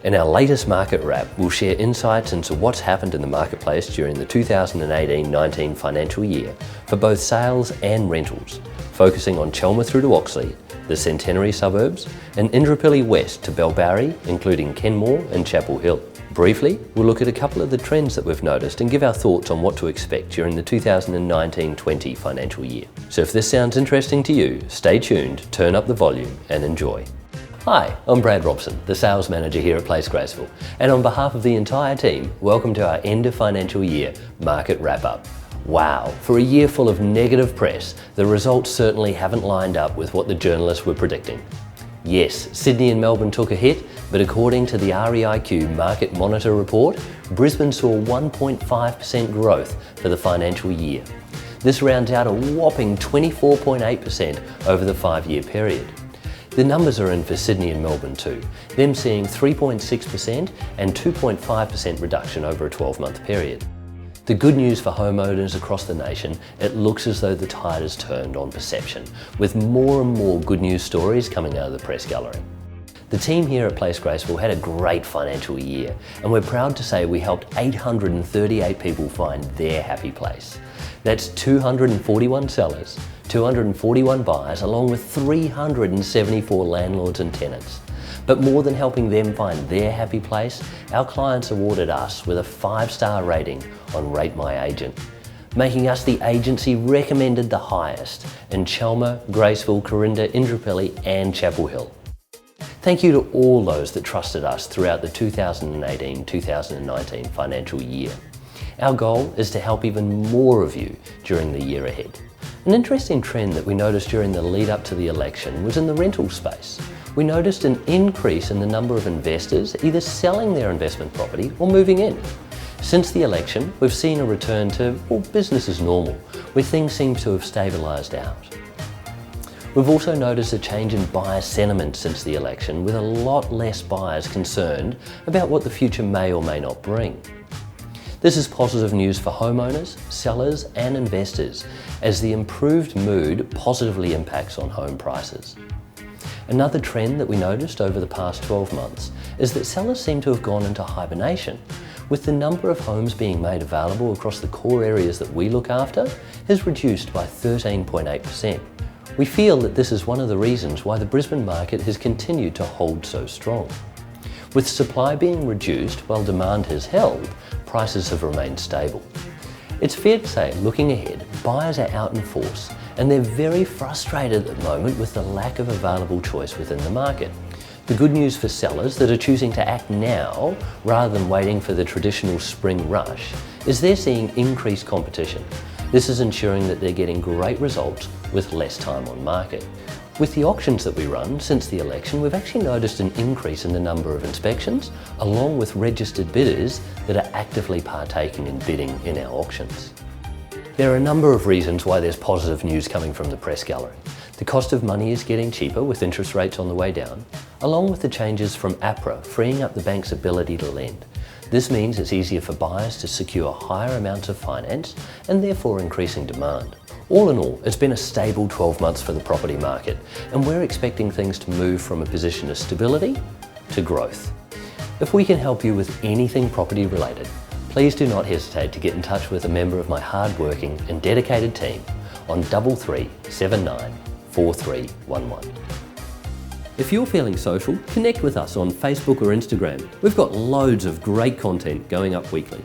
In our latest market wrap, we'll share insights into what's happened in the marketplace during the 2018-19 financial year for both sales and rentals, focusing on Chelmer through to Oxley, the centenary suburbs, and Indooroopilly west to Bellbowrie, including Kenmore and Chapel Hill. Briefly, we'll look at a couple of the trends that we've noticed and give our thoughts on what to expect during the 2019-20 financial year. So if this sounds interesting to you, stay tuned, turn up the volume and enjoy. Hi, I'm Brad Robson, the Sales Manager here at Place Graceville, and on behalf of the entire team, welcome to our end of financial year market wrap-up. Wow, for a year full of negative press, the results certainly haven't lined up with what the journalists were predicting. Yes, Sydney and Melbourne took a hit, but according to the REIQ Market Monitor report, Brisbane saw 1.5% growth for the financial year. This rounds out a whopping 24.8% over the 5-year period. The numbers are in for Sydney and Melbourne too, them seeing 3.6% and 2.5% reduction over a 12-month period. The good news for homeowners across the nation, it looks as though the tide has turned on perception, with more and more good news stories coming out of the press gallery. The team here at Place Graceville had a great financial year, and we're proud to say we helped 838 people find their happy place. That's 241 sellers, 241 buyers, along with 374 landlords and tenants. But more than helping them find their happy place, our clients awarded us with a 5-star rating on Rate My Agent, making us the agency recommended the highest in Chelmer, Graceville, Corinda, Indooroopilly and Chapel Hill. Thank you to all those that trusted us throughout the 2018-2019 financial year. Our goal is to help even more of you during the year ahead. An interesting trend that we noticed during the lead up to the election was in the rental space. We noticed an increase in the number of investors either selling their investment property or moving in. Since the election, we've seen a return to, well, business as normal, where things seem to have stabilised out. We've also noticed a change in buyer sentiment since the election, with a lot less buyers concerned about what the future may or may not bring. This is positive news for homeowners, sellers and investors, as the improved mood positively impacts on home prices. Another trend that we noticed over the past 12 months is that sellers seem to have gone into hibernation, with the number of homes being made available across the core areas that we look after has reduced by 13.8%. We feel that this is one of the reasons why the Brisbane market has continued to hold so strong. With supply being reduced while demand has held, prices have remained stable. It's fair to say, looking ahead, buyers are out in force and they're very frustrated at the moment with the lack of available choice within the market. The good news for sellers that are choosing to act now rather than waiting for the traditional spring rush is they're seeing increased competition. This is ensuring that they're getting great results with less time on market. With the auctions that we run since the election, we've actually noticed an increase in the number of inspections, along with registered bidders that are actively partaking in bidding in our auctions. There are a number of reasons why there's positive news coming from the press gallery. The cost of money is getting cheaper with interest rates on the way down, along with the changes from APRA freeing up the bank's ability to lend. This means it's easier for buyers to secure higher amounts of finance and therefore increasing demand. All in all, it's been a stable 12 months for the property market, and we're expecting things to move from a position of stability to growth. If we can help you with anything property related, please do not hesitate to get in touch with a member of my hard-working and dedicated team on 3379 4311. If you're feeling social, connect with us on Facebook or Instagram. We've got loads of great content going up weekly.